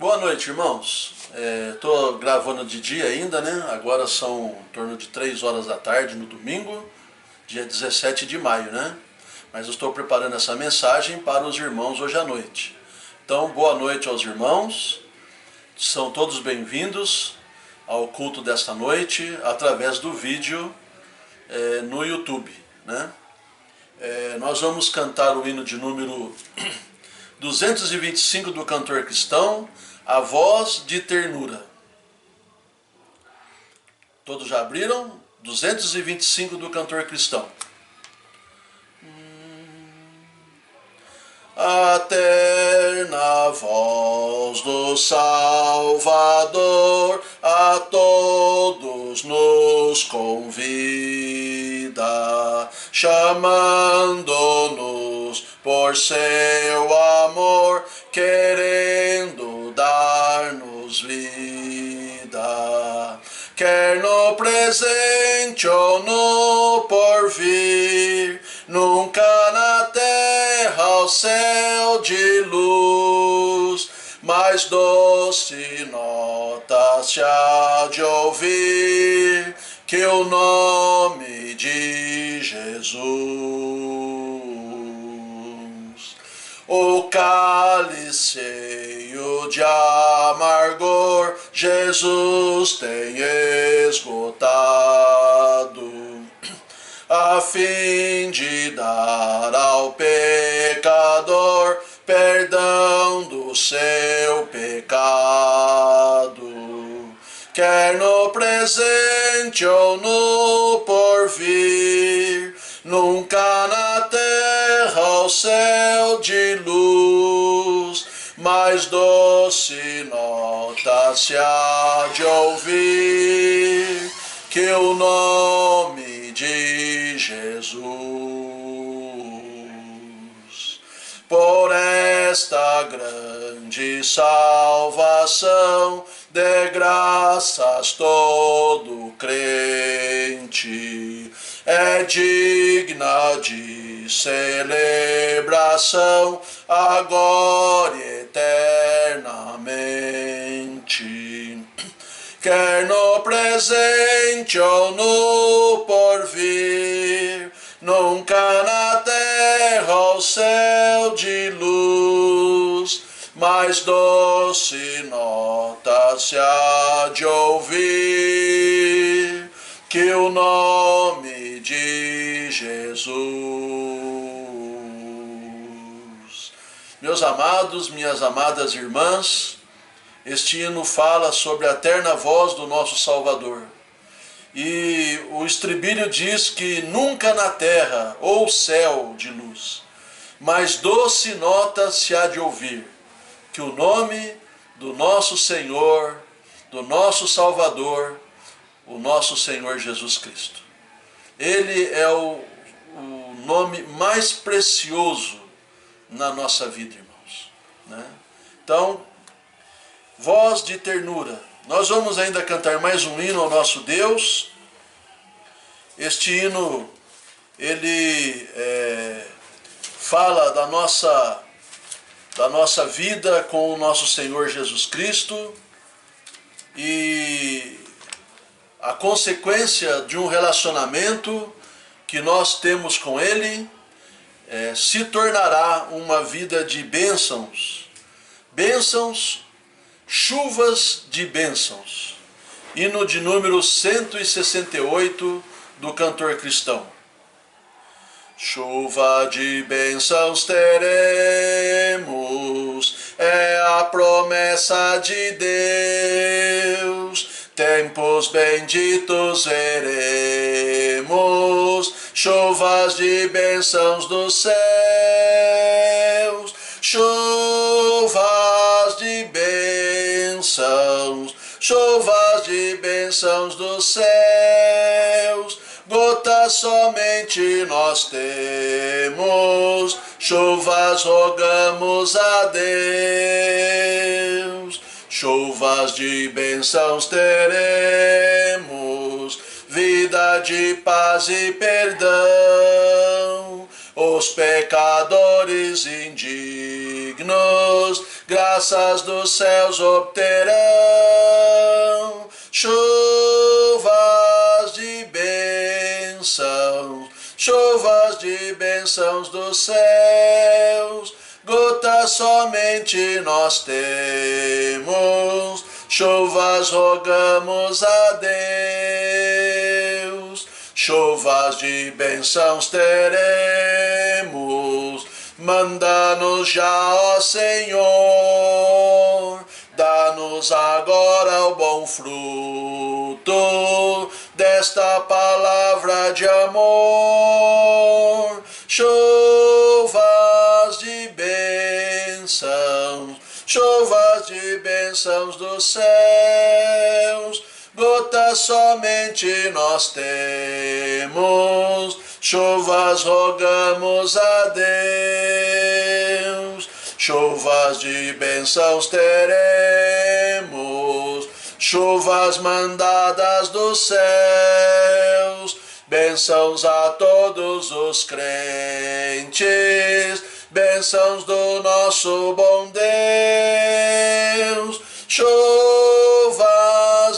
Boa noite, irmãos. Estou gravando de dia ainda, né? Agora são em torno de 3 horas da tarde no domingo, dia 17 de maio, né? Mas eu estou preparando essa mensagem para os irmãos hoje à noite. Então, boa noite aos irmãos. São todos bem-vindos ao culto desta noite através do vídeo no YouTube, né? Nós vamos cantar o hino de número 225 do cantor cristão, A Voz de Ternura. Todos já abriram? 225 do cantor cristão. A terna voz do Salvador a todos nos convida, chamando-nos por seu amor, querendo dar-nos vida. Quer no presente ou no porvir, nunca na terra ao céu de luz, mais doce nota se há de ouvir que o nome de Jesus. O cálice cheio de amargor Jesus tem esgotado, a fim de dar ao pecador perdão do seu pecado. Quer no presente ou no porvir, nunca na terra ao céu de luz, mais doce nota se há de ouvir que o nome de Jesus. Por esta grande salvação dê graças todo crente, é digna de celebração agora e eternamente. Quer no presente ou no porvir, nunca na terra ao céu de luz, mais doce nota se há de ouvir que o nome de Jesus. Meus amados, minhas amadas irmãs, este hino fala sobre a terna voz do nosso Salvador. E o estribilho diz que nunca na terra ou céu de luz, mas doce nota se há de ouvir que o nome do nosso Senhor, do nosso Salvador, o nosso Senhor Jesus Cristo. Ele é o nome mais precioso na nossa vida, irmãos, né? Então, voz de ternura. Nós vamos ainda cantar mais um hino ao nosso Deus. Este hino, ele fala da nossa vida com o nosso Senhor Jesus Cristo e a consequência de um relacionamento que nós temos com Ele se tornará uma vida de bênçãos, chuvas de bênçãos. Hino de número 168 do cantor cristão. Chuva de bênçãos teremos, é a promessa de Deus. Tempos benditos veremos, chuvas de bênçãos dos céus, chuvas de bênçãos, chuvas de bênçãos dos céus. Gotas somente nós temos, chuvas rogamos a Deus. Chuvas de bênçãos teremos, vida de paz e perdão. os pecadores indignos, graças dos céus obterão, chuvas de bênçãos, chuvas de bênçãos dos céus, gotas somente nós temos, chuvas rogamos a Deus, chuvas de bênçãos teremos, manda-nos já, ó Senhor, dá-nos agora o bom fruto desta palavra de amor, chuvas de bênçãos, chuvas de bênçãos dos céus, gotas somente nós temos, chuvas rogamos a Deus, chuvas de bênçãos teremos, chuvas mandadas dos céus, bênçãos a todos os crentes, bênçãos do nosso bom Deus, chuvas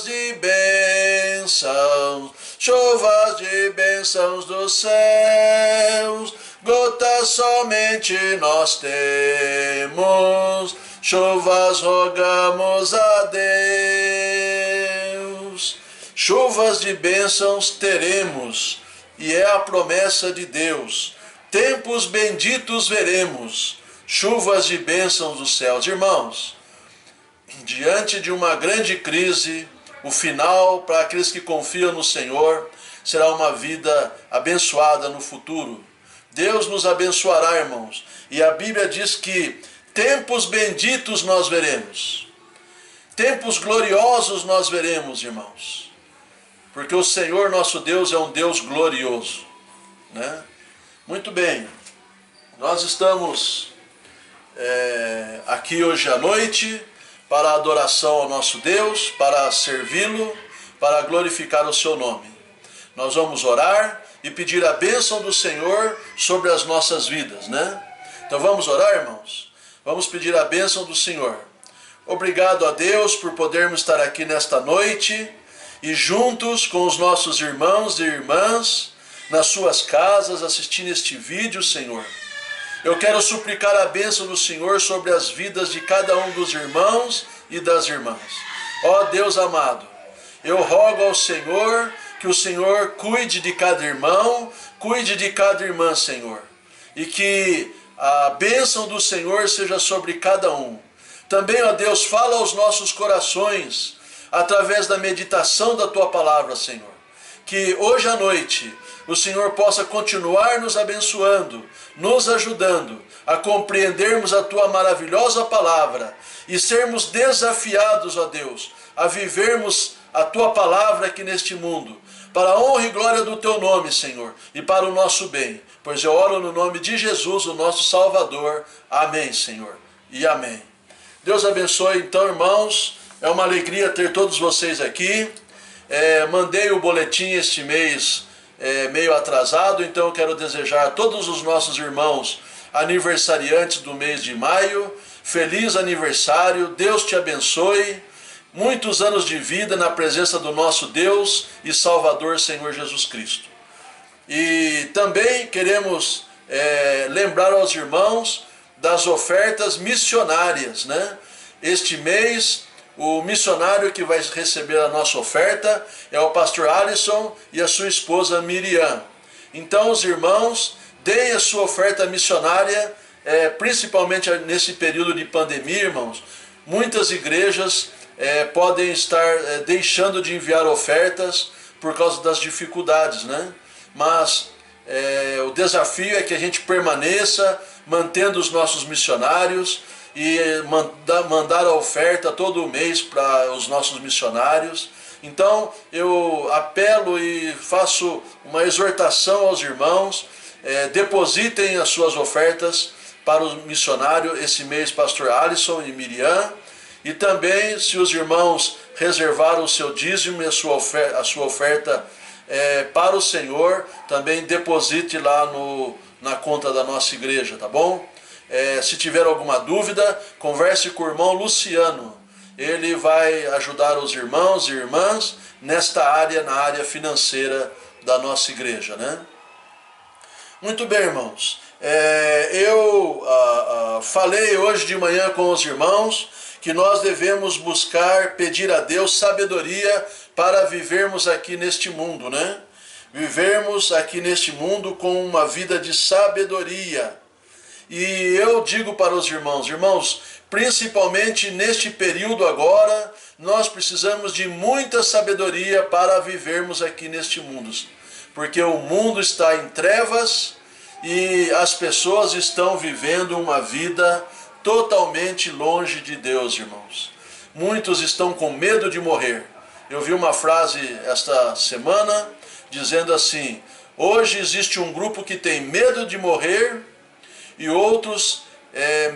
de bênçãos, chuvas de bênçãos dos céus, gotas somente nós temos, chuvas rogamos a Deus. Chuvas de bênçãos teremos, e é a promessa de Deus. Tempos benditos veremos, chuvas de bênçãos dos céus. Irmãos, diante de uma grande crise, o final para aqueles que confiam no Senhor será uma vida abençoada no futuro. Deus nos abençoará, irmãos. E a Bíblia diz que tempos benditos nós veremos. Tempos gloriosos nós veremos, irmãos. Porque o Senhor nosso Deus é um Deus glorioso, né? Muito bem. Nós estamos aqui hoje à noite para a adoração ao nosso Deus, para servi-lo, para glorificar o seu nome. Nós vamos orar e pedir a bênção do Senhor sobre as nossas vidas, né? Então vamos orar, irmãos? Vamos pedir a bênção do Senhor. Obrigado a Deus por podermos estar aqui nesta noite e juntos com os nossos irmãos e irmãs nas suas casas assistindo este vídeo, Senhor. Eu quero suplicar a bênção do Senhor sobre as vidas de cada um dos irmãos e das irmãs. Ó Deus amado, eu rogo ao Senhor que o Senhor cuide de cada irmão, cuide de cada irmã, Senhor, e que a bênção do Senhor seja sobre cada um. Também, ó Deus, fala aos nossos corações através da meditação da Tua palavra, Senhor. Que hoje à noite o Senhor possa continuar nos abençoando, nos ajudando a compreendermos a Tua maravilhosa palavra e sermos desafiados, ó Deus, a vivermos a Tua palavra aqui neste mundo, para a honra e glória do Teu nome, Senhor, e para o nosso bem. Pois eu oro no nome de Jesus, o nosso Salvador. Amém, Senhor, e amém. Deus abençoe, então, irmãos. É uma alegria ter todos vocês aqui. Mandei o boletim este mês meio atrasado, então eu quero desejar a todos os nossos irmãos aniversariantes do mês de maio, feliz aniversário, Deus te abençoe, muitos anos de vida na presença do nosso Deus e Salvador Senhor Jesus Cristo. E também queremos lembrar aos irmãos das ofertas missionárias, né? Este mês, o missionário que vai receber a nossa oferta é o pastor Alisson e a sua esposa Miriam. Então, os irmãos, deem a sua oferta missionária, principalmente nesse período de pandemia, irmãos. Muitas igrejas podem estar deixando de enviar ofertas por causa das dificuldades, né? Mas o desafio é que a gente permaneça mantendo os nossos missionários e mandar a oferta todo mês para os nossos missionários. Então eu apelo e faço uma exortação aos irmãos, depositem as suas ofertas para o missionário esse mês, pastor Alisson e Miriam, e também se os irmãos reservaram o seu dízimo e a sua oferta para o Senhor, também deposite lá na conta da nossa igreja, tá bom? Se tiver alguma dúvida, converse com o irmão Luciano. Ele vai ajudar os irmãos e irmãs nesta área, na área financeira da nossa igreja, né? Muito bem, irmãos. Eu falei hoje de manhã com os irmãos que nós devemos buscar, pedir a Deus sabedoria para vivermos aqui neste mundo, né? Vivermos aqui neste mundo com uma vida de sabedoria. E eu digo para os irmãos, principalmente neste período agora, nós precisamos de muita sabedoria para vivermos aqui neste mundo. Porque o mundo está em trevas e as pessoas estão vivendo uma vida totalmente longe de Deus, irmãos. Muitos estão com medo de morrer. Eu vi uma frase esta semana dizendo assim: hoje existe um grupo que tem medo de morrer e outros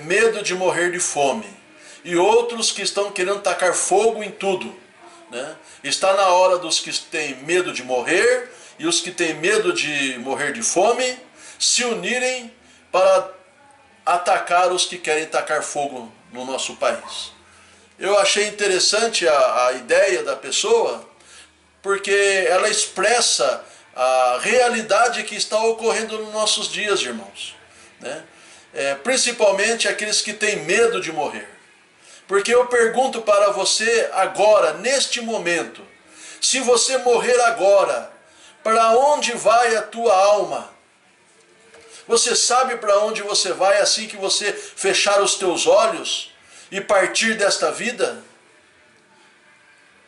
medo de morrer de fome. E outros que estão querendo tacar fogo em tudo, né? Está na hora dos que têm medo de morrer e os que têm medo de morrer de fome se unirem para atacar os que querem tacar fogo no nosso país. Eu achei interessante a ideia da pessoa, porque ela expressa a realidade que está ocorrendo nos nossos dias, irmãos, né? Principalmente aqueles que têm medo de morrer. Porque eu pergunto para você agora, neste momento, se você morrer agora, para onde vai a tua alma? Você sabe para onde você vai assim que você fechar os teus olhos e partir desta vida?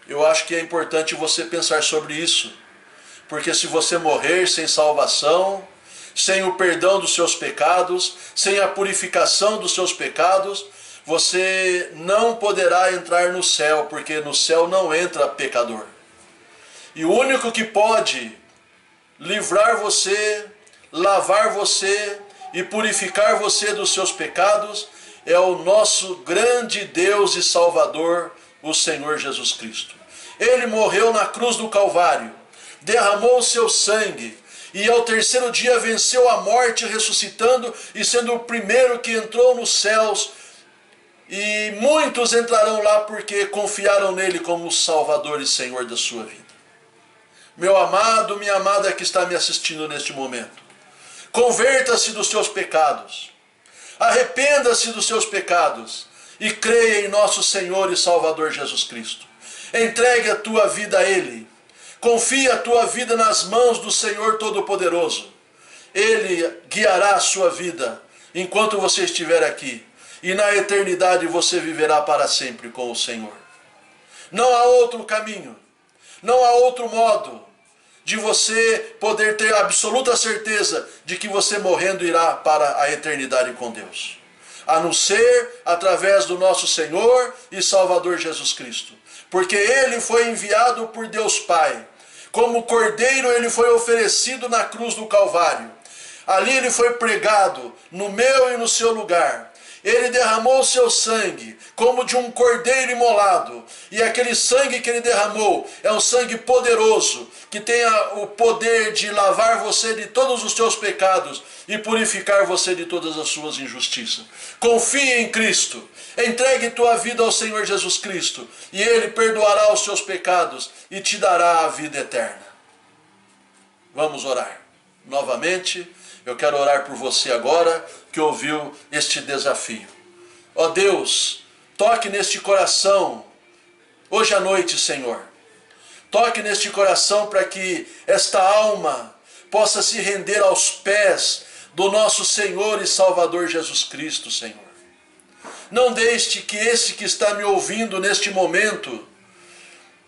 Eu acho que é importante você pensar sobre isso. Porque se você morrer sem salvação, sem o perdão dos seus pecados, sem a purificação dos seus pecados, você não poderá entrar no céu, porque no céu não entra pecador. E o único que pode livrar você, lavar você e purificar você dos seus pecados é o nosso grande Deus e Salvador, o Senhor Jesus Cristo. Ele morreu na cruz do Calvário, derramou o seu sangue e ao terceiro dia venceu a morte, ressuscitando e sendo o primeiro que entrou nos céus. E muitos entrarão lá porque confiaram nele como Salvador e Senhor da sua vida. Meu amado, minha amada que está me assistindo neste momento, converta-se dos seus pecados, arrependa-se dos seus pecados e creia em nosso Senhor e Salvador Jesus Cristo. Entregue a tua vida a Ele, confie a tua vida nas mãos do Senhor Todo-Poderoso. Ele guiará a sua vida enquanto você estiver aqui. E na eternidade você viverá para sempre com o Senhor. Não há outro caminho, não há outro modo de você poder ter absoluta certeza de que você morrendo irá para a eternidade com Deus, a não ser através do nosso Senhor e Salvador Jesus Cristo. Porque Ele foi enviado por Deus Pai. Como cordeiro Ele foi oferecido na cruz do Calvário. Ali Ele foi pregado no meu e no seu lugar. Ele derramou o seu sangue como de um cordeiro imolado. E aquele sangue que ele derramou é um sangue poderoso, que tem o poder de lavar você de todos os seus pecados e purificar você de todas as suas injustiças. Confie em Cristo. Entregue tua vida ao Senhor Jesus Cristo e Ele perdoará os seus pecados e te dará a vida eterna. Vamos orar. Novamente, eu quero orar por você agora que ouviu este desafio. Ó Deus, toque neste coração hoje à noite, Senhor. Toque neste coração para que esta alma possa se render aos pés do nosso Senhor e Salvador Jesus Cristo, Senhor. Não deixe que esse que está me ouvindo neste momento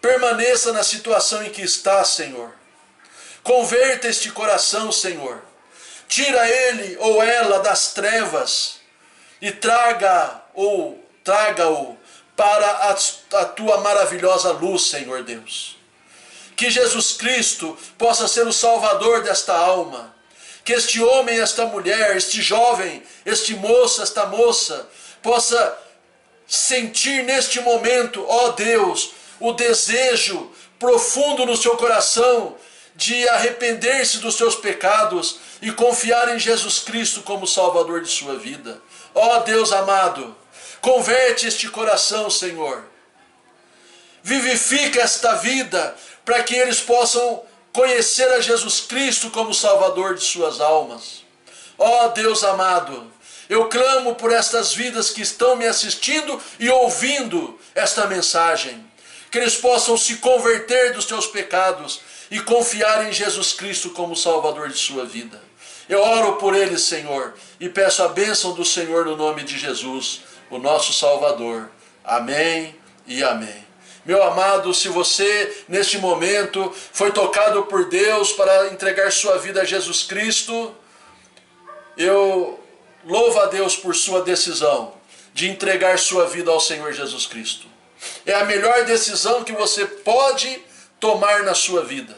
permaneça na situação em que está, Senhor. Converta este coração, Senhor. Tira ele ou ela das trevas e traga-o para a tua maravilhosa luz, Senhor Deus. Que Jesus Cristo possa ser o Salvador desta alma. Que este homem, esta mulher, este jovem, este moço, esta moça, possa sentir neste momento, ó Deus, o desejo profundo no seu coração de arrepender-se dos seus pecados e confiar em Jesus Cristo como Salvador de sua vida. Ó Deus amado, converte este coração, Senhor. Vivifica esta vida para que eles possam conhecer a Jesus Cristo como Salvador de suas almas. Ó Deus amado, eu clamo por estas vidas que estão me assistindo e ouvindo esta mensagem, que eles possam se converter dos seus pecados e confiar em Jesus Cristo como Salvador de sua vida. Eu oro por eles, Senhor, e peço a bênção do Senhor no nome de Jesus, o nosso Salvador. Amém e amém. Meu amado, se você neste momento foi tocado por Deus para entregar sua vida a Jesus Cristo, eu louvo a Deus por sua decisão de entregar sua vida ao Senhor Jesus Cristo. É a melhor decisão que você pode tomar na sua vida,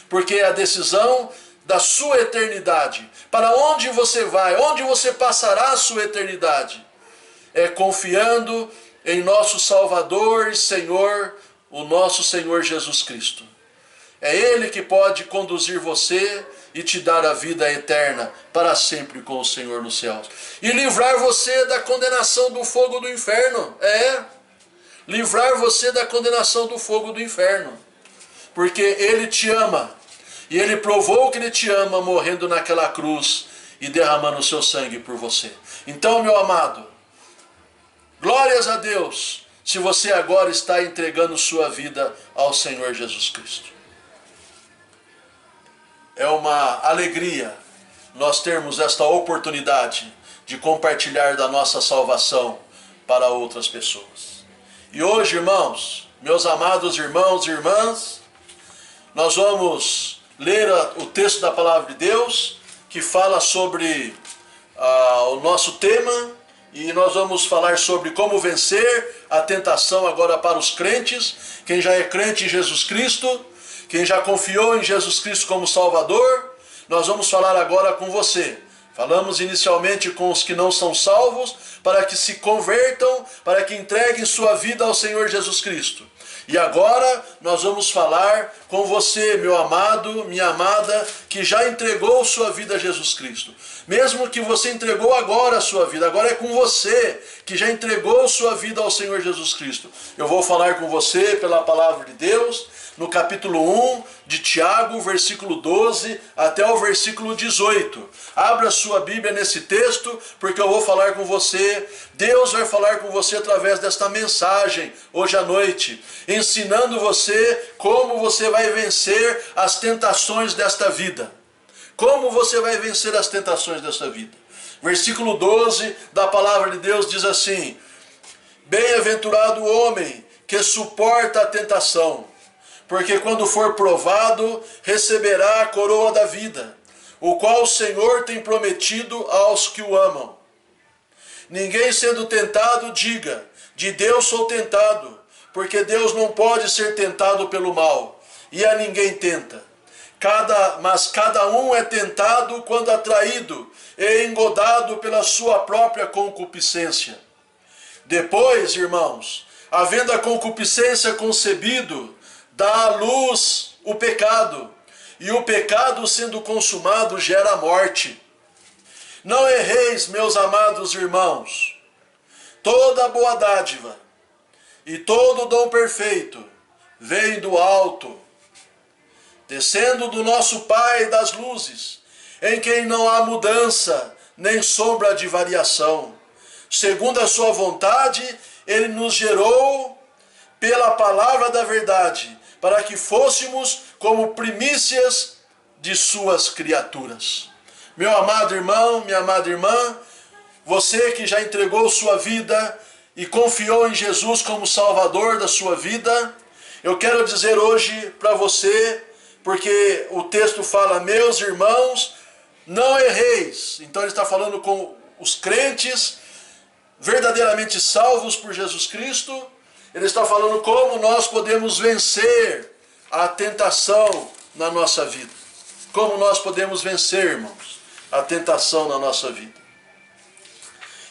porque é a decisão da sua eternidade. Para onde você vai, onde você passará a sua eternidade, é confiando em nosso Salvador e Senhor, o nosso Senhor Jesus Cristo. É Ele que pode conduzir você e te dar a vida eterna para sempre com o Senhor nos céus. E livrar você da condenação do fogo do inferno. Livrar você da condenação do fogo do inferno. Porque Ele te ama. E Ele provou que Ele te ama morrendo naquela cruz e derramando o seu sangue por você. Então, meu amado, glórias a Deus, se você agora está entregando sua vida ao Senhor Jesus Cristo. É uma alegria nós termos esta oportunidade de compartilhar da nossa salvação para outras pessoas. E hoje, irmãos, meus amados irmãos e irmãs, nós vamos ler o texto da palavra de Deus, que fala sobre o nosso tema, e nós vamos falar sobre como vencer a tentação agora para os crentes, quem já é crente em Jesus Cristo, quem já confiou em Jesus Cristo como Salvador. Nós vamos falar agora com você. Falamos inicialmente com os que não são salvos, para que se convertam, para que entreguem sua vida ao Senhor Jesus Cristo. E agora nós vamos falar com você, meu amado, minha amada, que já entregou sua vida a Jesus Cristo. Mesmo que você entregou agora a sua vida, agora é com você que já entregou sua vida ao Senhor Jesus Cristo. Eu vou falar com você pela palavra de Deus, no capítulo 1 de Tiago, versículo 12 até o versículo 18. Abra sua Bíblia nesse texto, porque eu vou falar com você. Deus vai falar com você através desta mensagem, hoje à noite, ensinando você como você vai vencer as tentações desta vida. Como você vai vencer as tentações desta vida. Versículo 12 da palavra de Deus diz assim: bem-aventurado o homem que suporta a tentação, porque quando for provado, receberá a coroa da vida, o qual o Senhor tem prometido aos que o amam. Ninguém sendo tentado diga, de Deus sou tentado, porque Deus não pode ser tentado pelo mal, e a ninguém tenta. Mas cada um é tentado quando atraído e engodado pela sua própria concupiscência. Depois, irmãos, havendo a concupiscência concebido, dá à luz o pecado, e o pecado sendo consumado gera a morte. Não erreis, meus amados irmãos, toda boa dádiva e todo dom perfeito vem do alto, descendo do nosso Pai das luzes, em quem não há mudança nem sombra de variação. Segundo a sua vontade, Ele nos gerou pela palavra da verdade, para que fôssemos como primícias de suas criaturas. Meu amado irmão, minha amada irmã, você que já entregou sua vida e confiou em Jesus como Salvador da sua vida, eu quero dizer hoje para você, porque o texto fala, meus irmãos, não erreis. Então ele está falando com os crentes verdadeiramente salvos por Jesus Cristo. Ele está falando como nós podemos vencer a tentação na nossa vida. Como nós podemos vencer, irmãos, a tentação na nossa vida.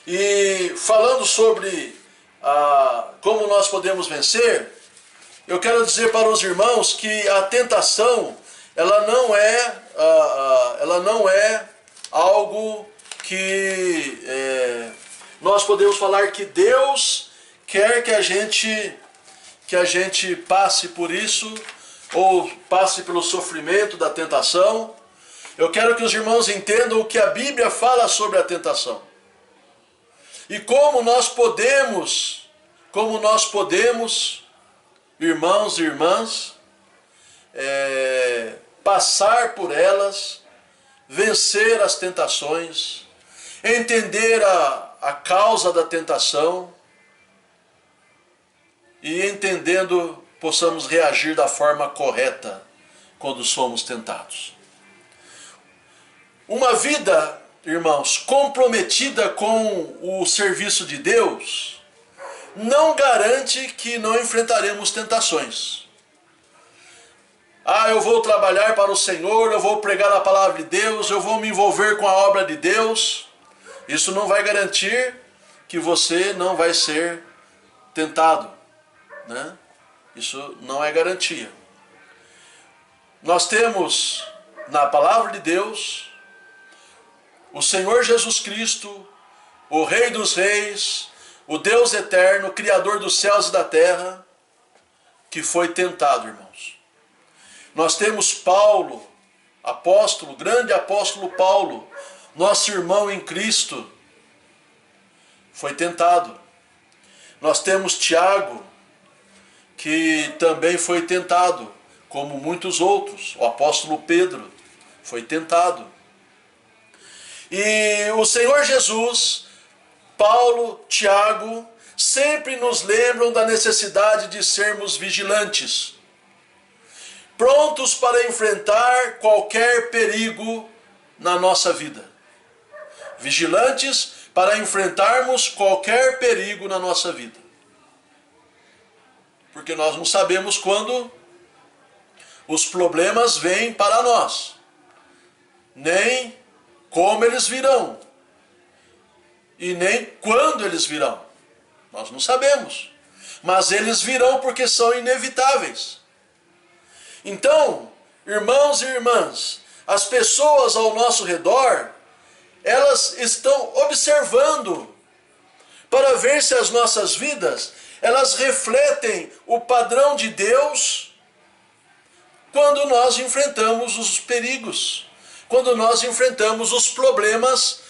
E falando sobre como nós podemos vencer, eu quero dizer para os irmãos que a tentação, ela não é algo que nós podemos falar que Deus quer que a gente passe por isso, ou passe pelo sofrimento da tentação. Eu quero que os irmãos entendam o que a Bíblia fala sobre a tentação. E como nós podemos, irmãos e irmãs, passar por elas, vencer as tentações, entender a causa da tentação e entendendo possamos reagir da forma correta quando somos tentados. Uma vida, irmãos, comprometida com o serviço de Deus não garante que não enfrentaremos tentações. Eu vou trabalhar para o Senhor, eu vou pregar a palavra de Deus, eu vou me envolver com a obra de Deus. Isso não vai garantir que você não vai ser tentado, né? Isso não é garantia. Nós temos na palavra de Deus o Senhor Jesus Cristo, o Rei dos Reis, o Deus eterno, Criador dos céus e da terra, que foi tentado, irmãos. Nós temos Paulo, apóstolo, grande apóstolo Paulo, nosso irmão em Cristo, foi tentado. Nós temos Tiago, que também foi tentado, como muitos outros. O apóstolo Pedro foi tentado. E o Senhor Jesus, Paulo, Tiago, sempre nos lembram da necessidade de sermos vigilantes, prontos para enfrentar qualquer perigo na nossa vida. Vigilantes para enfrentarmos qualquer perigo na nossa vida. Porque nós não sabemos quando os problemas vêm para nós, nem como eles virão, e nem quando eles virão. Nós não sabemos, mas eles virão porque são inevitáveis. Então, irmãos e irmãs, as pessoas ao nosso redor, elas estão observando para ver se as nossas vidas, elas refletem o padrão de Deus quando nós enfrentamos os perigos, quando nós enfrentamos os problemas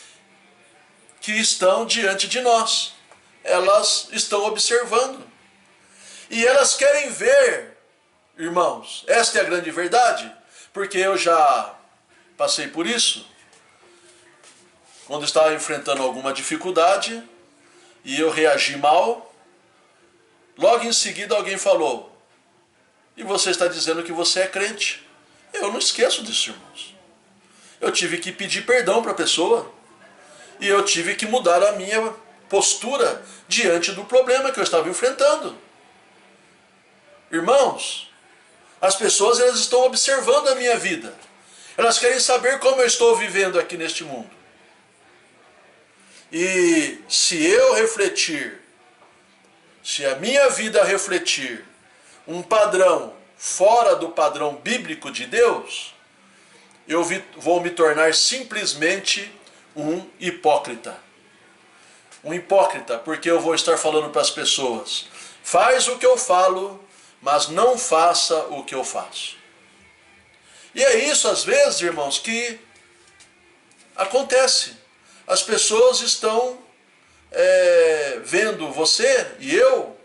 que estão diante de nós. Elas estão observando. E elas querem ver, irmãos, esta é a grande verdade, porque eu já passei por isso. Quando estava enfrentando alguma dificuldade e eu reagi mal, logo em seguida alguém falou: e você está dizendo que você é crente? Eu não esqueço disso, irmãos. Eu tive que pedir perdão para a pessoa e eu tive que mudar a minha postura diante do problema que eu estava enfrentando. Irmãos, as pessoas, elas estão observando a minha vida. Elas querem saber como eu estou vivendo aqui neste mundo. E se eu refletir, se a minha vida refletir um padrão fora do padrão bíblico de Deus, eu vou me tornar simplesmente um hipócrita. Um hipócrita, porque eu vou estar falando para as pessoas: faz o que eu falo, mas não faça o que eu faço. E é isso, às vezes, irmãos, que acontece. As pessoas estão vendo você e eu,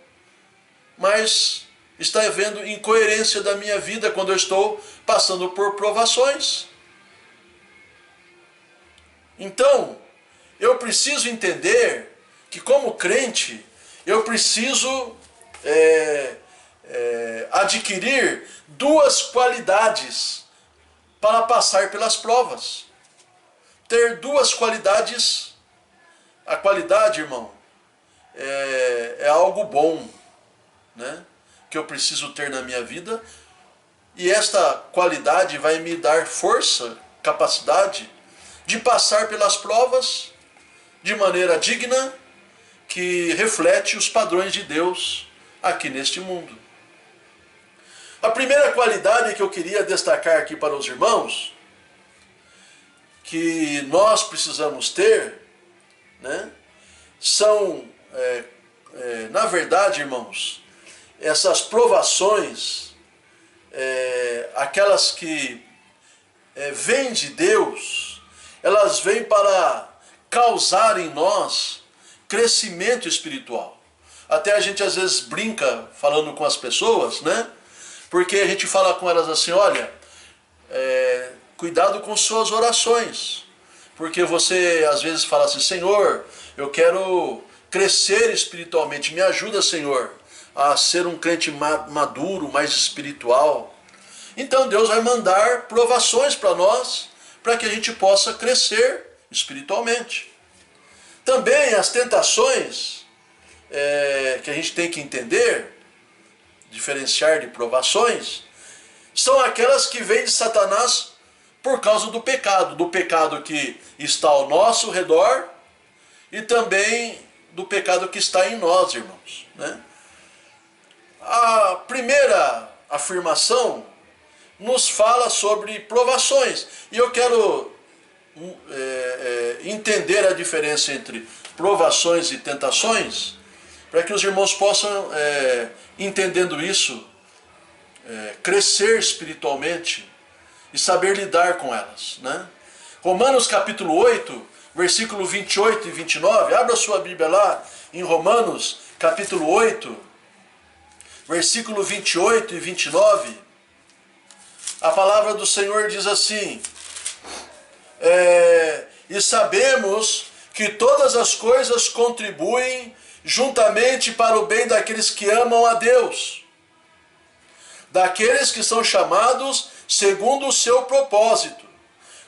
mas está havendo incoerência da minha vida quando eu estou passando por provações. Então, eu preciso entender que, como crente, eu preciso adquirir duas qualidades para passar pelas provas. Ter duas qualidades. A qualidade, irmão, é algo bom, né? Que eu preciso ter na minha vida. E esta qualidade vai me dar força, capacidade de passar pelas provas de maneira digna, que reflete os padrões de Deus aqui neste mundo. A primeira qualidade que eu queria destacar aqui para os irmãos, que nós precisamos ter, né, são, na verdade, irmãos, essas provações, aquelas que vêm de Deus, elas vêm para causar em nós crescimento espiritual. Até a gente às vezes brinca falando com as pessoas, né? Porque a gente fala com elas assim, olha, cuidado com suas orações. Porque você às vezes fala assim, Senhor, eu quero crescer espiritualmente, me ajuda, Senhor, a ser um crente maduro, mais espiritual. Então Deus vai mandar provações para nós, para que a gente possa crescer espiritualmente. Também as tentações, que a gente tem que entender, diferenciar de provações, são aquelas que vêm de Satanás por causa do pecado que está ao nosso redor e também do pecado que está em nós, irmãos, né? A primeira afirmação nos fala sobre provações, e eu quero entender a diferença entre provações e tentações, para que os irmãos possam, entendendo isso, crescer espiritualmente e saber lidar com elas, né? Romanos capítulo 8, versículo 28 e 29, abra sua Bíblia lá em Romanos capítulo 8, versículo 28 e 29, a palavra do Senhor diz assim, e sabemos que todas as coisas contribuem juntamente para o bem daqueles que amam a Deus, daqueles que são chamados segundo o seu propósito,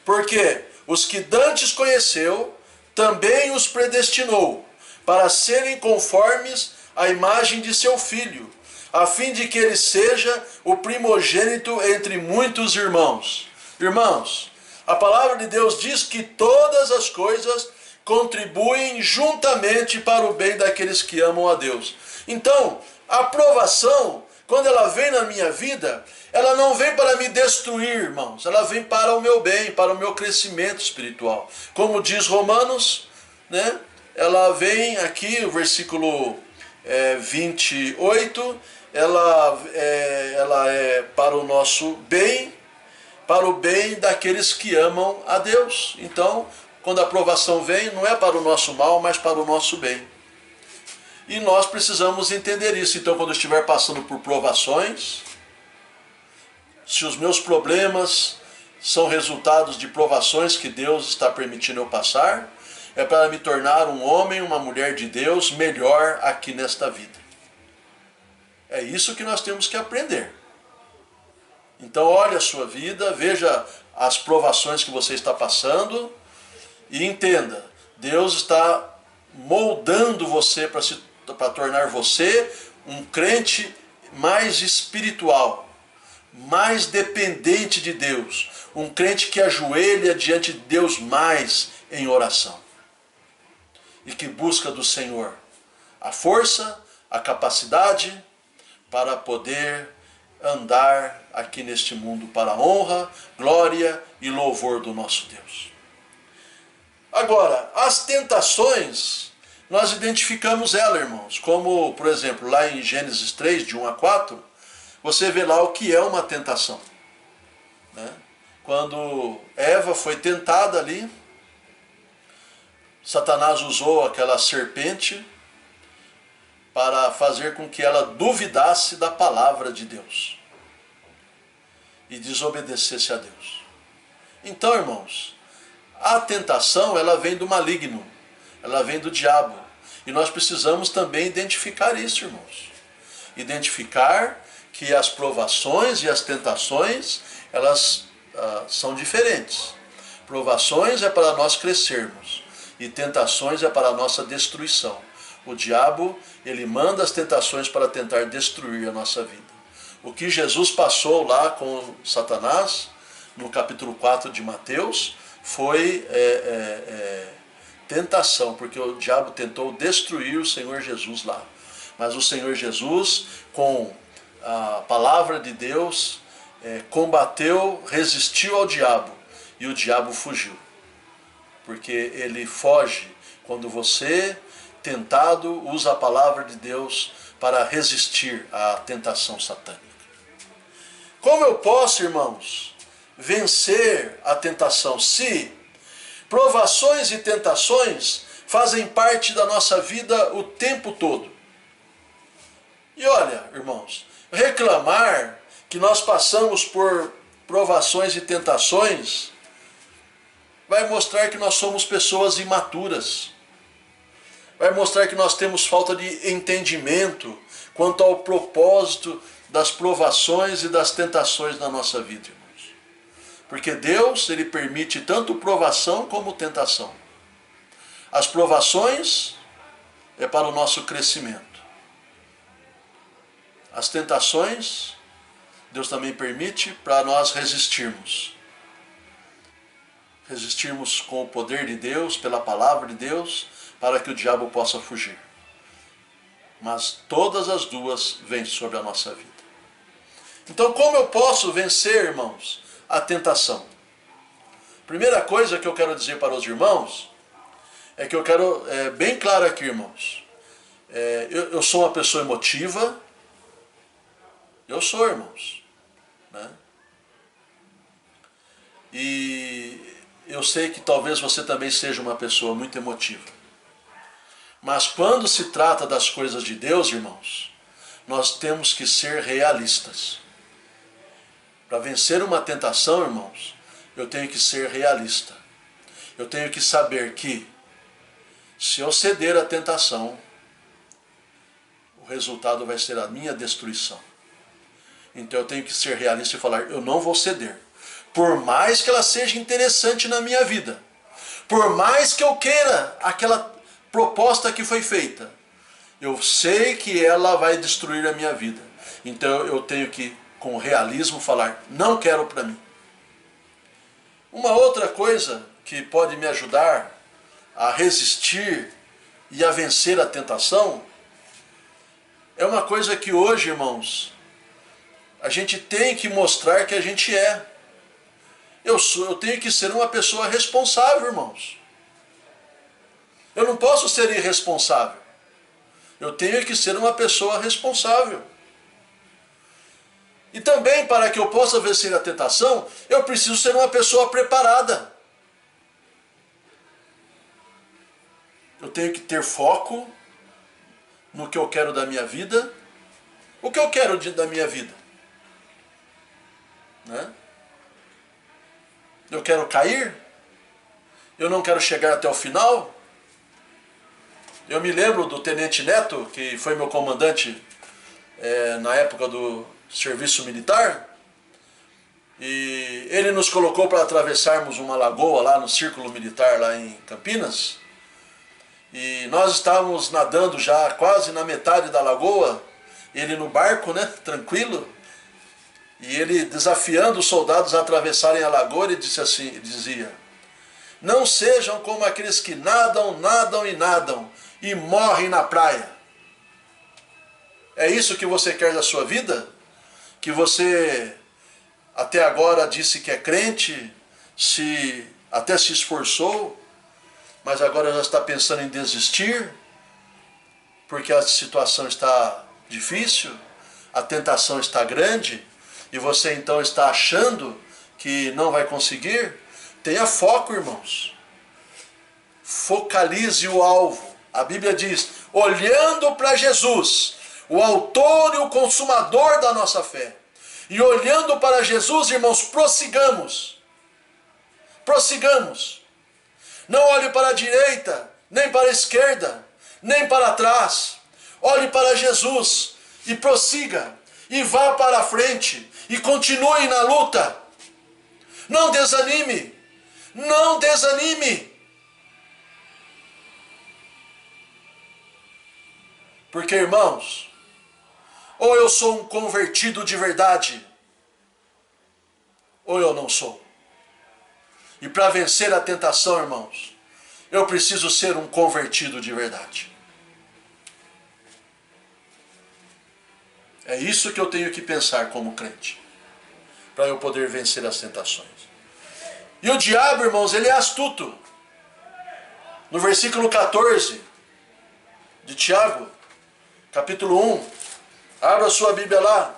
porque os que dantes conheceu, também os predestinou, para serem conformes à imagem de seu Filho, a fim de que ele seja o primogênito entre muitos irmãos. Irmãos, a palavra de Deus diz que todas as coisas contribuem juntamente para o bem daqueles que amam a Deus. Então, a aprovação, quando ela vem na minha vida, ela não vem para me destruir, irmãos. Ela vem para o meu bem, para o meu crescimento espiritual. Como diz Romanos, né? Ela vem aqui, o versículo 28, ela é para o nosso bem, para o bem daqueles que amam a Deus. Então, quando a provação vem, não é para o nosso mal, mas para o nosso bem. E nós precisamos entender isso. Então, quando eu estiver passando por provações, se os meus problemas são resultados de provações que Deus está permitindo eu passar, é para me tornar um homem, uma mulher de Deus melhor aqui nesta vida. É isso que nós temos que aprender. Então, olhe a sua vida, veja as provações que você está passando e entenda, Deus está moldando você para tornar você um crente mais espiritual, mais dependente de Deus, um crente que ajoelha diante de Deus mais em oração e que busca do Senhor a força, a capacidade para poder andar aqui neste mundo para a honra, glória e louvor do nosso Deus. Agora, as tentações, nós identificamos ela, irmãos, como, por exemplo, lá em Gênesis 3, de 1 a 4, você vê lá o que é uma tentação, né? Quando Eva foi tentada ali, Satanás usou aquela serpente para fazer com que ela duvidasse da palavra de Deus e desobedecesse a Deus. Então, irmãos, a tentação, ela vem do maligno, ela vem do diabo. E nós precisamos também identificar isso, irmãos. Identificar que as provações e as tentações, elas são diferentes. Provações é para nós crescermos e tentações é para a nossa destruição. O diabo, ele manda as tentações para tentar destruir a nossa vida. O que Jesus passou lá com Satanás, no capítulo 4 de Mateus, foi tentação, porque o diabo tentou destruir o Senhor Jesus lá. Mas o Senhor Jesus, com a palavra de Deus combateu, resistiu ao diabo e o diabo fugiu. Porque ele foge quando você, tentado, usa a palavra de Deus para resistir à tentação satânica. Como eu posso, irmãos, vencer a tentação se provações e tentações fazem parte da nossa vida o tempo todo? E olha, irmãos, reclamar que nós passamos por provações e tentações vai mostrar que nós somos pessoas imaturas. Vai mostrar que nós temos falta de entendimento quanto ao propósito das provações e das tentações na nossa vida, irmãos. Porque Deus, Ele permite tanto provação como tentação. As provações é para o nosso crescimento. As tentações, Deus também permite para nós resistirmos. Resistirmos com o poder de Deus, pela palavra de Deus, para que o diabo possa fugir. Mas todas as duas vêm sobre a nossa vida. Então, como eu posso vencer, irmãos, a tentação? Primeira coisa que eu quero dizer para os irmãos, é que eu quero, bem claro aqui, irmãos, eu sou uma pessoa emotiva, eu sou, irmãos, né? E eu sei que talvez você também seja uma pessoa muito emotiva. Mas quando se trata das coisas de Deus, irmãos, nós temos que ser realistas. Para vencer uma tentação, irmãos, eu tenho que ser realista. Eu tenho que saber que, se eu ceder à tentação, o resultado vai ser a minha destruição. Então eu tenho que ser realista e falar, eu não vou ceder. Por mais que ela seja interessante na minha vida, por mais que eu queira aquela proposta que foi feita, eu sei que ela vai destruir a minha vida. Então eu tenho que, com realismo, falar, não quero para mim. Uma outra coisa que pode me ajudar a resistir e a vencer a tentação, é uma coisa que hoje, irmãos, a gente tem que mostrar que a gente é. Eu tenho que ser uma pessoa responsável, irmãos. Eu não posso ser irresponsável. Eu tenho que ser uma pessoa responsável. E também, para que eu possa vencer a tentação, eu preciso ser uma pessoa preparada. Eu tenho que ter foco no que eu quero da minha vida. O que eu quero da minha vida? Né? Eu quero cair? Eu não quero chegar até o final? Eu me lembro do Tenente Neto, que foi meu comandante na época do serviço militar, e ele nos colocou para atravessarmos uma lagoa lá no Círculo Militar, lá em Campinas, e nós estávamos nadando já quase na metade da lagoa, ele no barco, né, tranquilo, e ele desafiando os soldados a atravessarem a lagoa, ele dizia, não sejam como aqueles que nadam, nadam e nadam, e morrem na praia. É isso que você quer da sua vida? Que você até agora disse que é crente, até se esforçou, mas agora já está pensando em desistir, porque a situação está difícil, a tentação está grande, e você então está achando que não vai conseguir? Tenha foco, irmãos. Focalize o alvo. A Bíblia diz, olhando para Jesus, o autor e o consumador da nossa fé. E olhando para Jesus, irmãos, prossigamos. Prossigamos. Não olhe para a direita, nem para a esquerda, nem para trás. Olhe para Jesus e prossiga. E vá para a frente. E continue na luta. Não desanime. Não desanime. Porque, irmãos, ou eu sou um convertido de verdade, ou eu não sou. E para vencer a tentação, irmãos, eu preciso ser um convertido de verdade. É isso que eu tenho que pensar como crente, para eu poder vencer as tentações. E o diabo, irmãos, ele é astuto. No versículo 14 de Tiago, capítulo 1, abra sua Bíblia lá.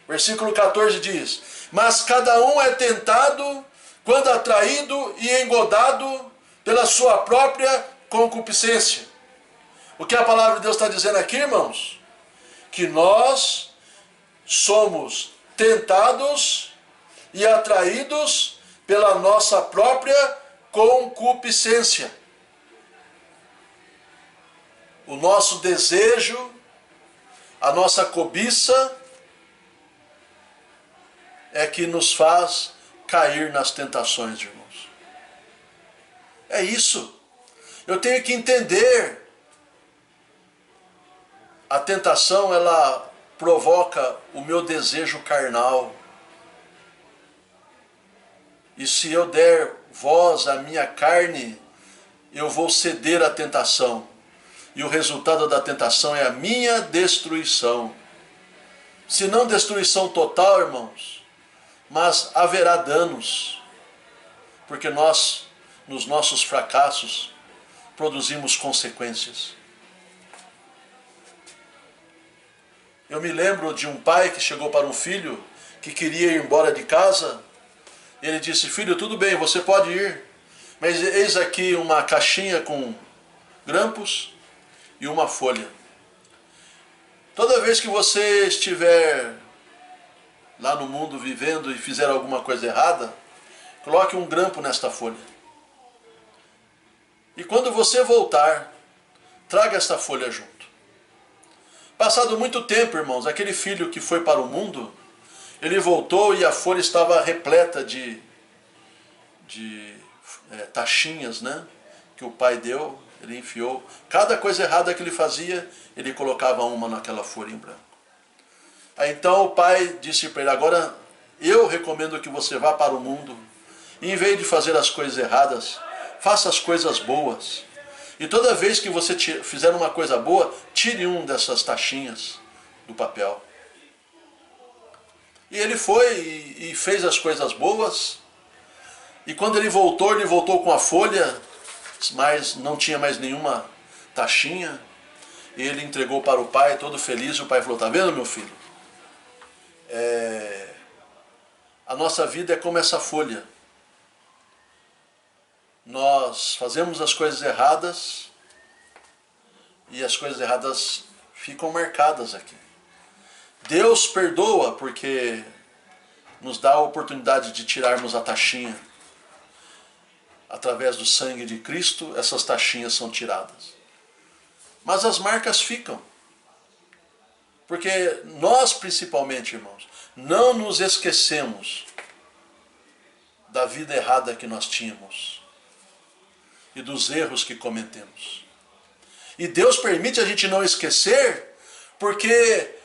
Versículo 14 diz: mas cada um é tentado quando atraído e engodado pela sua própria concupiscência. O que a palavra de Deus está dizendo aqui, irmãos? Que nós somos tentados e atraídos pela nossa própria concupiscência. O nosso desejo, a nossa cobiça é que nos faz cair nas tentações, irmãos. É isso. Eu tenho que entender. A tentação, ela provoca o meu desejo carnal. E se eu der voz à minha carne, eu vou ceder à tentação. E o resultado da tentação é a minha destruição. Se não destruição total, irmãos, mas haverá danos. Porque nós, nos nossos fracassos, produzimos consequências. Eu me lembro de um pai que chegou para um filho que queria ir embora de casa. Ele disse: filho, tudo bem, você pode ir, mas eis aqui uma caixinha com grampos e uma folha. Toda vez que você estiver lá no mundo vivendo e fizer alguma coisa errada, coloque um grampo nesta folha. E quando você voltar, traga esta folha junto. Passado muito tempo, irmãos, aquele filho que foi para o mundo, ele voltou e a folha estava repleta de taxinhas, né? Que o pai deu, ele enfiou. Cada coisa errada que ele fazia, ele colocava uma naquela folha em branco. Aí então o pai disse para ele: agora eu recomendo que você vá para o mundo e em vez de fazer as coisas erradas, faça as coisas boas. E toda vez que você fizer uma coisa boa, tire uma dessas taxinhas do papel. E ele foi e fez as coisas boas. E quando ele voltou com a folha, mas não tinha mais nenhuma taxinha. E ele entregou para o pai, todo feliz. E o pai falou: tá vendo, meu filho? A nossa vida é como essa folha. Nós fazemos as coisas erradas e as coisas erradas ficam marcadas aqui. Deus perdoa porque nos dá a oportunidade de tirarmos a taxinha. Através do sangue de Cristo, essas taxinhas são tiradas. Mas as marcas ficam. Porque nós, principalmente, irmãos, não nos esquecemos da vida errada que nós tínhamos e dos erros que cometemos. E Deus permite a gente não esquecer, porque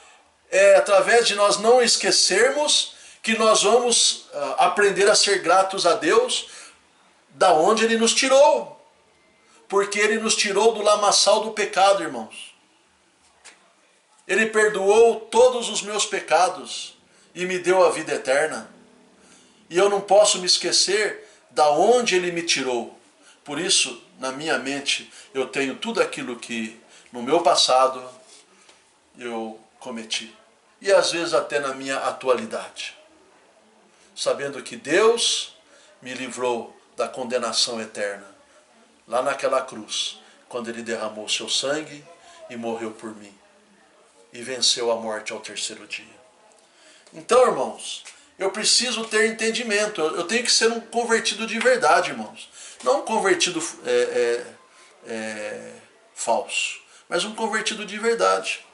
é através de nós não esquecermos que nós vamos aprender a ser gratos a Deus da onde Ele nos tirou. Porque Ele nos tirou do lamaçal do pecado, irmãos. Ele perdoou todos os meus pecados e me deu a vida eterna. E eu não posso me esquecer da onde Ele me tirou. Por isso, na minha mente, eu tenho tudo aquilo que no meu passado eu cometi. E às vezes até na minha atualidade. Sabendo que Deus me livrou da condenação eterna. Lá naquela cruz, quando Ele derramou o seu sangue e morreu por mim. E venceu a morte ao terceiro dia. Então, irmãos, eu preciso ter entendimento. Eu tenho que ser um convertido de verdade, irmãos. Não um convertido falso, mas um convertido de verdade.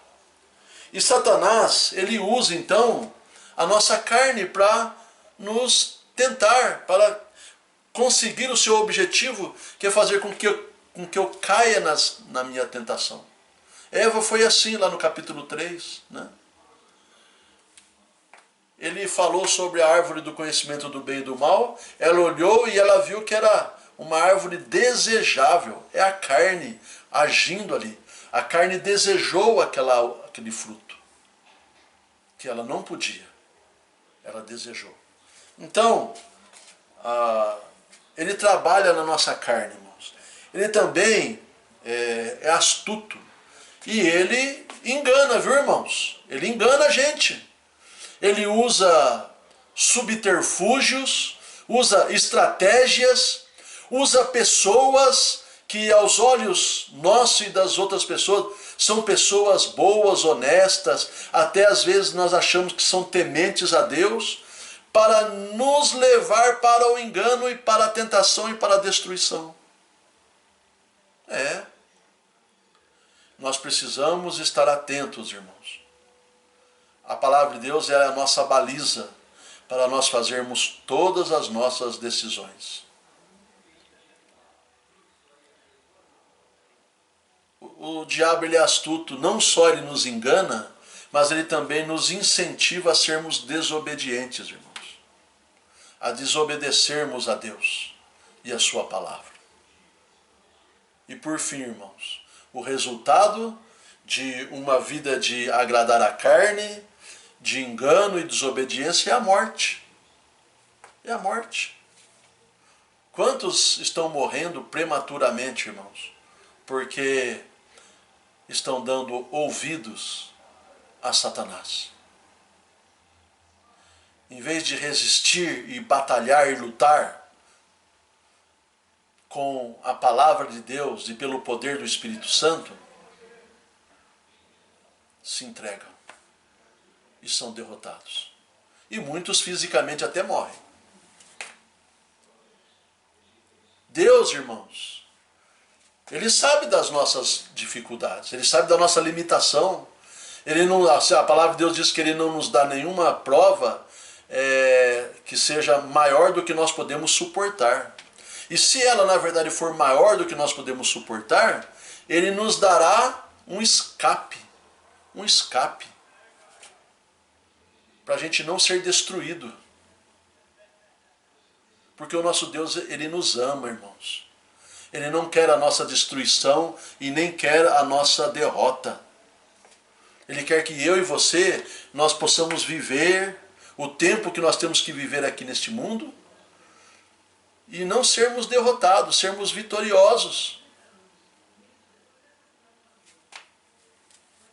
E Satanás, ele usa então a nossa carne para nos tentar, para conseguir o seu objetivo, que é fazer com que eu caia na minha tentação. Eva foi assim lá no capítulo 3, né? Ele falou sobre a árvore do conhecimento do bem e do mal, ela olhou e ela viu que era uma árvore desejável, é a carne agindo ali. A carne desejou aquele fruto. que ela não podia, ela desejou. Então, ele trabalha na nossa carne, irmãos. Ele também é astuto. E ele engana, viu, irmãos? Ele engana a gente. Ele usa subterfúgios, usa estratégias, usa pessoas que aos olhos nossos e das outras pessoas são pessoas boas, honestas, até às vezes nós achamos que são tementes a Deus, para nos levar para o engano e para a tentação e para a destruição. Nós precisamos estar atentos, irmãos. A palavra de Deus é a nossa baliza para nós fazermos todas as nossas decisões. O diabo, ele é astuto, não só ele nos engana, mas ele também nos incentiva a sermos desobedientes, irmãos. A desobedecermos a Deus e a sua palavra. E por fim, irmãos, o resultado de uma vida de agradar a carne, de engano e desobediência é a morte. É a morte. Quantos estão morrendo prematuramente, irmãos? Porque estão dando ouvidos a Satanás. Em vez de resistir e batalhar e lutar com a palavra de Deus e pelo poder do Espírito Santo, se entregam e são derrotados. E muitos fisicamente até morrem. Deus, irmãos, Ele sabe das nossas dificuldades, Ele sabe da nossa limitação. A palavra de Deus diz que Ele não nos dá nenhuma prova que seja maior do que nós podemos suportar. E se ela, na verdade, for maior do que nós podemos suportar, Ele nos dará um escape. Um escape. Para a gente não ser destruído. Porque o nosso Deus, Ele nos ama, irmãos. Ele não quer a nossa destruição e nem quer a nossa derrota. Ele quer que eu e você, nós possamos viver o tempo que nós temos que viver aqui neste mundo e não sermos derrotados, sermos vitoriosos.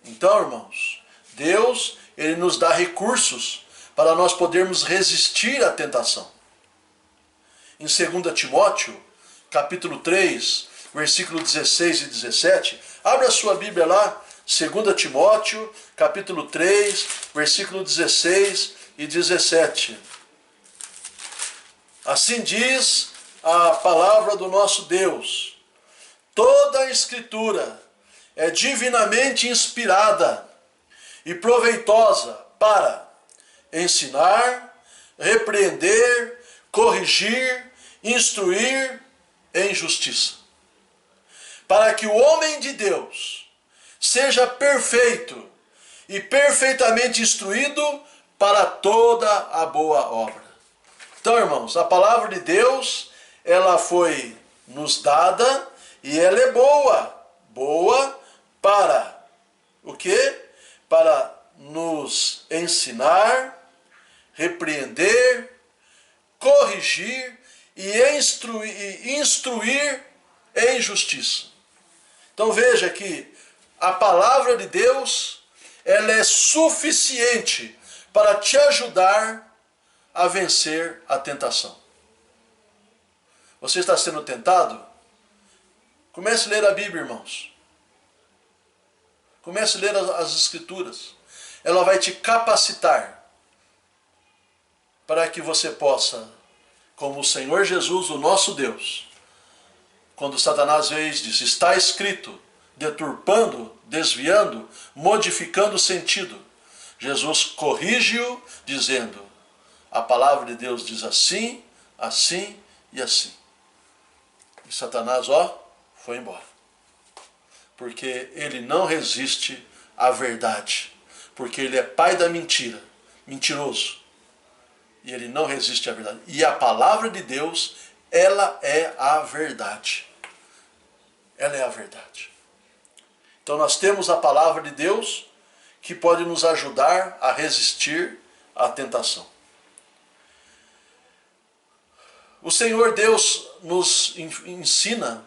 Então, irmãos, Deus, Ele nos dá recursos para nós podermos resistir à tentação. Em 2 Timóteo, capítulo 3, versículo 16 e 17, abre a sua Bíblia lá, 2 Timóteo, capítulo 3, versículo 16 e 17. Assim diz a palavra do nosso Deus: toda a Escritura é divinamente inspirada e proveitosa para ensinar, repreender, corrigir, instruir em justiça, para que o homem de Deus seja perfeito e perfeitamente instruído para toda a boa obra. Então, irmãos, a palavra de Deus, ela foi nos dada e ela é boa. Boa para o quê? Para nos ensinar, repreender, corrigir e instruir em justiça. Então veja que a palavra de Deus, ela é suficiente para te ajudar a vencer a tentação. Você está sendo tentado? Comece a ler a Bíblia, irmãos. Comece a ler as Escrituras. Ela vai te capacitar para que você possa, como o Senhor Jesus, o nosso Deus, quando Satanás veio e disse, está escrito, deturpando, desviando, modificando o sentido, Jesus corrige-o dizendo, a palavra de Deus diz assim, assim e assim. E Satanás, foi embora. Porque ele não resiste à verdade. Porque ele é pai da mentira, mentiroso. E ele não resiste à verdade. E a palavra de Deus, ela é a verdade. Ela é a verdade. Então nós temos a palavra de Deus, que pode nos ajudar a resistir à tentação. O Senhor Deus nos ensina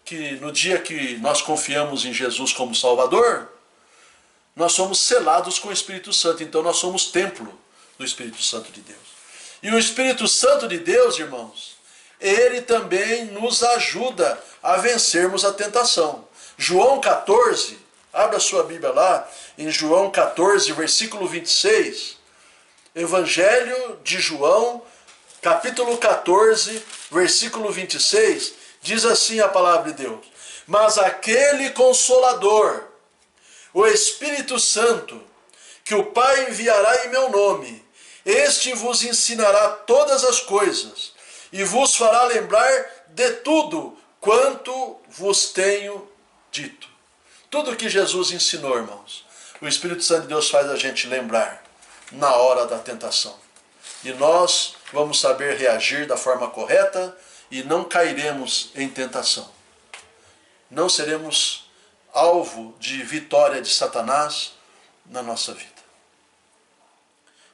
que no dia que nós confiamos em Jesus como Salvador, nós somos selados com o Espírito Santo. Então nós somos templo do Espírito Santo de Deus. E o Espírito Santo de Deus, irmãos, ele também nos ajuda a vencermos a tentação. João 14, abra sua Bíblia lá, em João 14, versículo 26, Evangelho de João, capítulo 14, versículo 26, diz assim a palavra de Deus: mas aquele Consolador, o Espírito Santo, que o Pai enviará em meu nome, este vos ensinará todas as coisas, e vos fará lembrar de tudo quanto vos tenho dito. Tudo que Jesus ensinou, irmãos, o Espírito Santo de Deus faz a gente lembrar na hora da tentação. E nós vamos saber reagir da forma correta e não cairemos em tentação. Não seremos alvo de vitória de Satanás na nossa vida.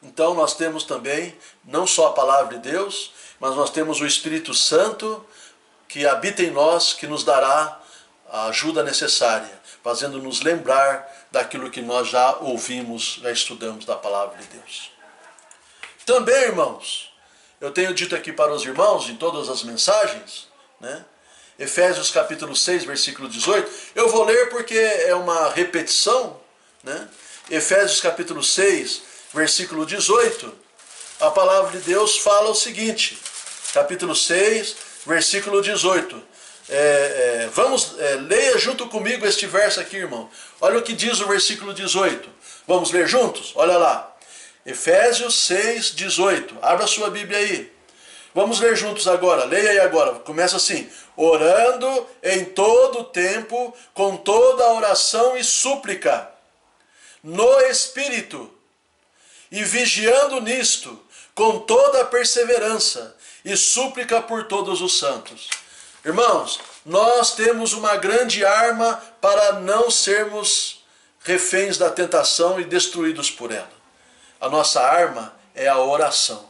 Então nós temos também, não só a palavra de Deus, mas nós temos o Espírito Santo que habita em nós, que nos dará a ajuda necessária, fazendo-nos lembrar daquilo que nós já ouvimos, já estudamos da palavra de Deus. Também, irmãos, eu tenho dito aqui para os irmãos, em todas as mensagens, né? Efésios capítulo 6, versículo 18, eu vou ler porque é uma repetição, né? Efésios capítulo 6, versículo 18, a palavra de Deus fala o seguinte, capítulo 6, versículo 18, leia junto comigo este verso aqui, irmão. Olha o que diz o versículo 18, vamos ler juntos? Olha lá, Efésios 6, 18, abra sua Bíblia aí. Vamos ler juntos agora, leia aí agora, começa assim: orando em todo tempo, com toda oração e súplica, no Espírito, e vigiando nisto, com toda a perseverança e súplica por todos os santos. Irmãos, nós temos uma grande arma para não sermos reféns da tentação e destruídos por ela. A nossa arma é a oração.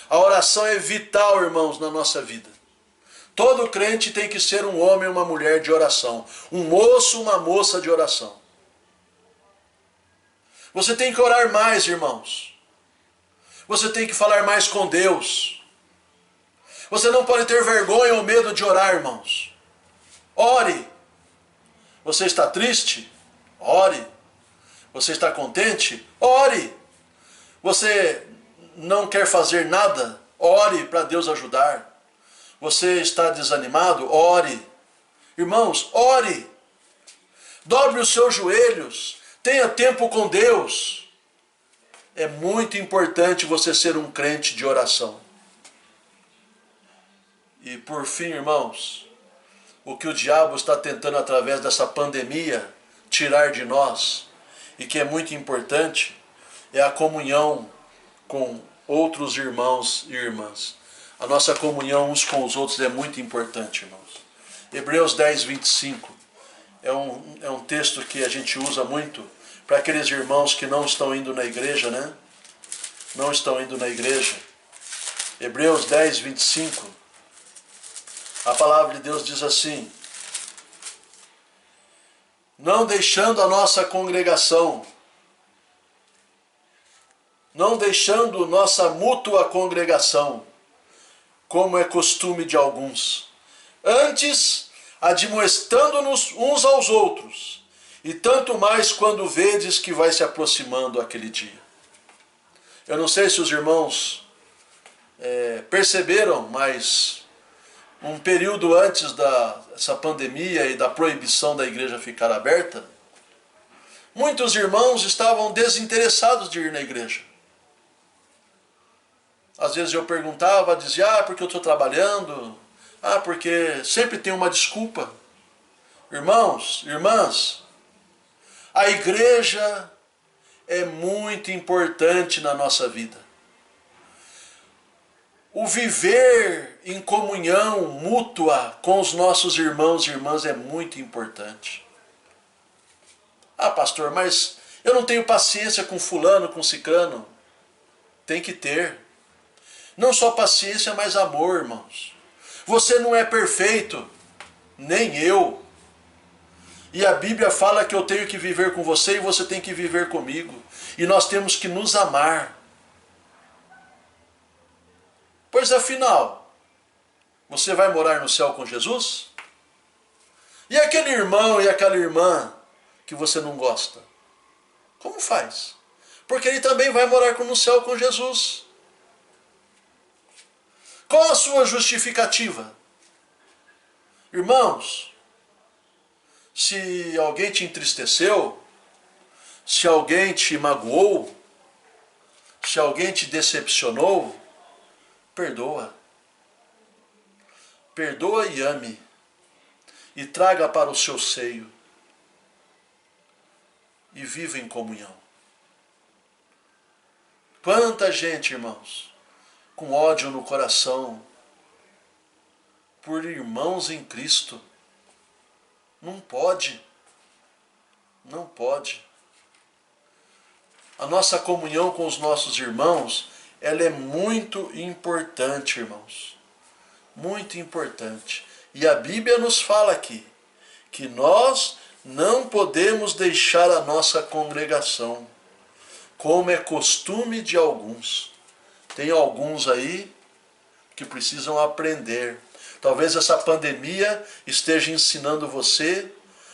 A oração é vital, irmãos, na nossa vida. Todo crente tem que ser um homem e uma mulher de oração. Um moço, uma moça de oração. Você tem que orar mais, irmãos. Você tem que falar mais com Deus. Você não pode ter vergonha ou medo de orar, irmãos. Ore. Você está triste? Ore. Você está contente? Ore. Você não quer fazer nada? Ore para Deus ajudar. Você está desanimado? Ore. Irmãos, ore. Dobre os seus joelhos. Tenha tempo com Deus. É muito importante você ser um crente de oração. E por fim, irmãos, o que o diabo está tentando através dessa pandemia tirar de nós, e que é muito importante, é a comunhão com outros irmãos e irmãs. A nossa comunhão uns com os outros é muito importante, irmãos. Hebreus 10, 25 é um texto que a gente usa muito para aqueles irmãos que não estão indo na igreja, né? Não estão indo na igreja. Hebreus 10, 25. A palavra de Deus diz assim: não deixando a nossa congregação, não deixando nossa mútua congregação, como é costume de alguns, antes admoestando-nos uns aos outros, e tanto mais quando vedes que vai se aproximando aquele dia. Eu não sei se os irmãos perceberam, mas um período antes dessa pandemia e da proibição da igreja ficar aberta, muitos irmãos estavam desinteressados de ir na igreja. Às vezes eu perguntava, dizia, porque eu estou trabalhando, porque sempre tem uma desculpa. Irmãos, irmãs, a igreja é muito importante na nossa vida. O viver em comunhão mútua com os nossos irmãos e irmãs é muito importante. Pastor, mas Eu não tenho paciência com fulano, com cicrano. Tem que ter. Não só paciência, mas amor, irmãos. Você não é perfeito, nem eu. E a Bíblia fala que eu tenho que viver com você e você tem que viver comigo. E nós temos que nos amar. Pois afinal, você vai morar no céu com Jesus? E aquele irmão e aquela irmã que você não gosta? Como faz? Porque ele também vai morar no céu com Jesus. Qual a sua justificativa? Irmãos, se alguém te entristeceu, se alguém te magoou, se alguém te decepcionou, perdoa. Perdoa e ame. E traga para o seu seio. E viva em comunhão. Quanta gente, irmãos, com ódio no coração, por irmãos em Cristo. Não pode. Não pode. A nossa comunhão com os nossos irmãos, ela é muito importante, irmãos. Muito importante. E a Bíblia nos fala aqui que nós não podemos deixar a nossa congregação, como é costume de alguns. Tem alguns aí que precisam aprender. Talvez essa pandemia esteja ensinando você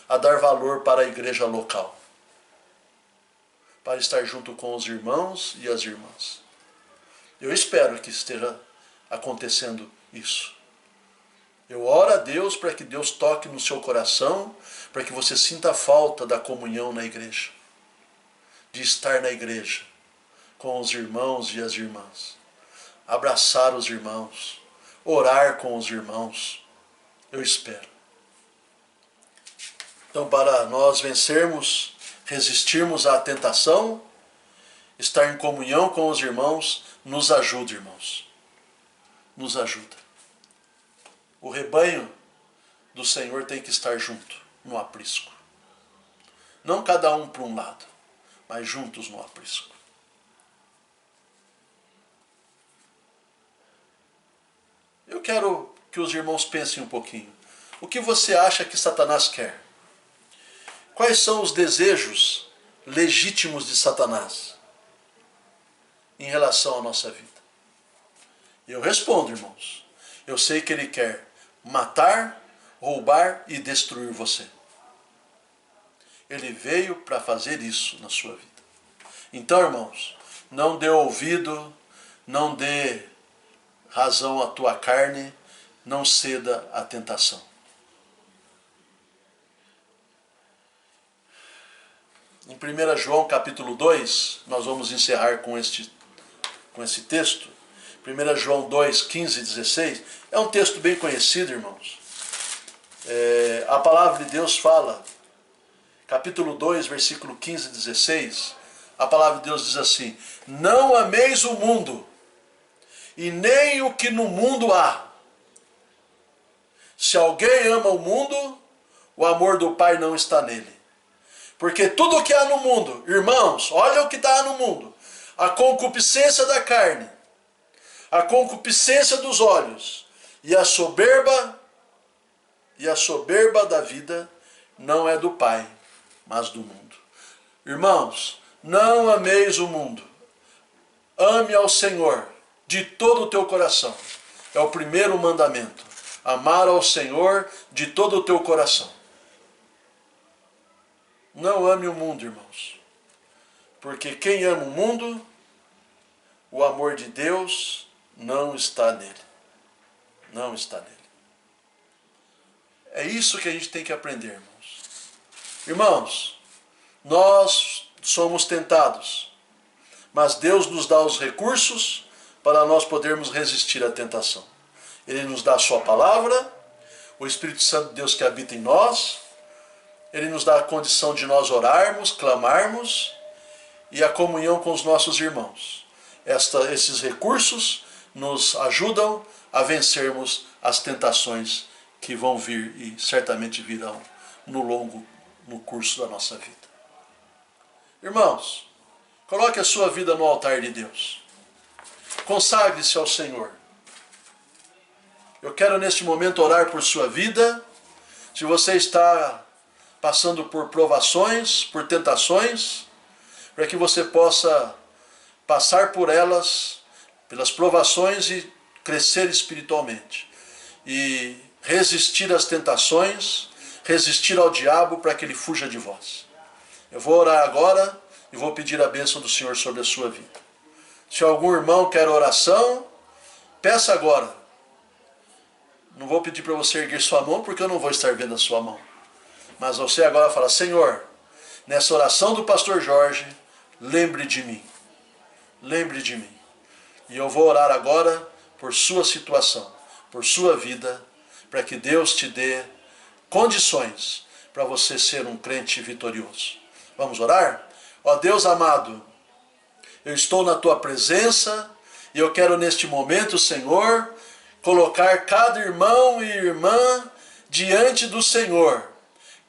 a dar valor para a igreja local, para estar junto com os irmãos e as irmãs. Eu espero que esteja acontecendo isso. Eu oro a Deus para que Deus toque no seu coração, para que você sinta a falta da comunhão na igreja, de estar na igreja com os irmãos e as irmãs, abraçar os irmãos, orar com os irmãos. Eu espero. Então, para nós vencermos, resistirmos à tentação, estar em comunhão com os irmãos, nos ajuda, irmãos. Nos ajuda. O rebanho do Senhor tem que estar junto, no aprisco. Não cada um para um lado, mas juntos no aprisco. Eu quero que os irmãos pensem um pouquinho. O que você acha que Satanás quer? Quais são os desejos legítimos de Satanás em relação à nossa vida? Eu respondo, irmãos. Eu sei que ele quer matar, roubar e destruir você. Ele veio para fazer isso na sua vida. Então, irmãos, não dê ouvido, não dê razão à tua carne, não ceda à tentação. Em 1 João capítulo 2, nós vamos encerrar com esse texto. 1 João 2, 15 e 16, é um texto bem conhecido, irmãos. A palavra de Deus fala, capítulo 2, versículo 15 e 16, a palavra de Deus diz assim: não ameis o mundo, e nem o que no mundo há. Se alguém ama o mundo, o amor do Pai não está nele. Porque tudo o que há no mundo, irmãos, olha o que está no mundo: a concupiscência da carne, a concupiscência dos olhos e a soberba da vida não é do Pai, mas do mundo. Irmãos, não ameis o mundo. Ame ao Senhor de todo o teu coração. É o primeiro mandamento. Amar ao Senhor de todo o teu coração. Não ame o mundo, irmãos. Porque quem ama o mundo, o amor de Deus não está nele. Não está nele. É isso que a gente tem que aprender, irmãos. Irmãos, nós somos tentados, mas Deus nos dá os recursos para nós podermos resistir à tentação. Ele nos dá a sua palavra, o Espírito Santo de Deus que habita em nós, ele nos dá a condição de nós orarmos, clamarmos, e a comunhão com os nossos irmãos. Esses recursos nos ajudam a vencermos as tentações que vão vir e certamente virão no curso da nossa vida. Irmãos, coloque a sua vida no altar de Deus. Consagre-se ao Senhor. Eu quero neste momento orar por sua vida. Se você está passando por provações, por tentações, para que você possa passar por elas, pelas provações e crescer espiritualmente. E resistir às tentações, resistir ao diabo para que ele fuja de vós. Eu vou orar agora e vou pedir a bênção do Senhor sobre a sua vida. Se algum irmão quer oração, peça agora. Não vou pedir para você erguer sua mão, porque eu não vou estar vendo a sua mão. Mas você agora fala: Senhor, nessa oração do pastor Jorge, lembre de mim. Lembre de mim. E eu vou orar agora por sua situação, por sua vida, para que Deus te dê condições para você ser um crente vitorioso. Vamos orar? Ó Deus amado, eu estou na tua presença e eu quero neste momento, Senhor, colocar cada irmão e irmã diante do Senhor.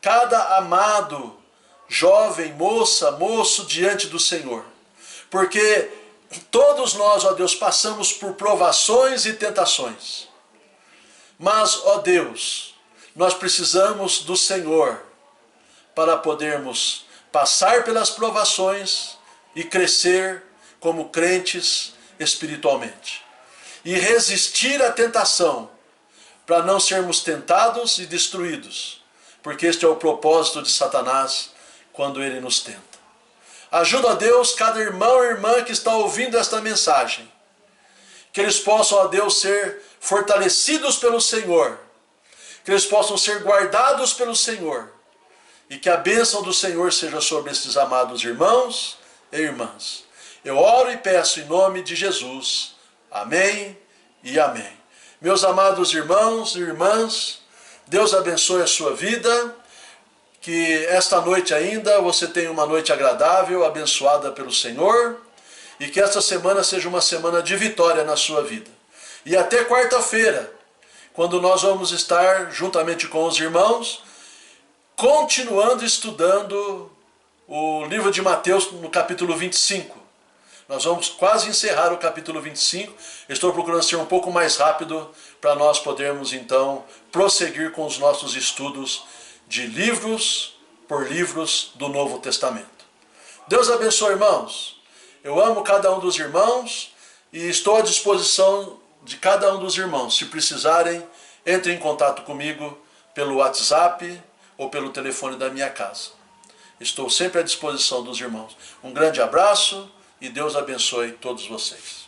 Cada amado, jovem, moça, moço diante do Senhor. Porque todos nós, ó Deus, passamos por provações e tentações. Mas, ó Deus, nós precisamos do Senhor para podermos passar pelas provações e crescer como crentes espiritualmente. E resistir à tentação, para não sermos tentados e destruídos, porque este é o propósito de Satanás quando ele nos tenta. Ajuda, ó Deus, cada irmão e irmã que está ouvindo esta mensagem, que eles possam, ó Deus, ser fortalecidos pelo Senhor, que eles possam ser guardados pelo Senhor, e que a bênção do Senhor seja sobre estes amados irmãos e irmãs. Eu oro e peço em nome de Jesus. Amém e amém. Meus amados irmãos e irmãs, Deus abençoe a sua vida, que esta noite ainda você tenha uma noite agradável, abençoada pelo Senhor, e que esta semana seja uma semana de vitória na sua vida. E até quarta-feira, quando nós vamos estar, juntamente com os irmãos, continuando estudando o livro de Mateus no capítulo 25. Nós vamos quase encerrar o capítulo 25. Estou procurando ser um pouco mais rápido para nós podermos então prosseguir com os nossos estudos de livros por livros do Novo Testamento. Deus abençoe, irmãos. Eu amo cada um dos irmãos e estou à disposição de cada um dos irmãos. Se precisarem, entrem em contato comigo pelo WhatsApp ou pelo telefone da minha casa. Estou sempre à disposição dos irmãos. Um grande abraço e Deus abençoe todos vocês.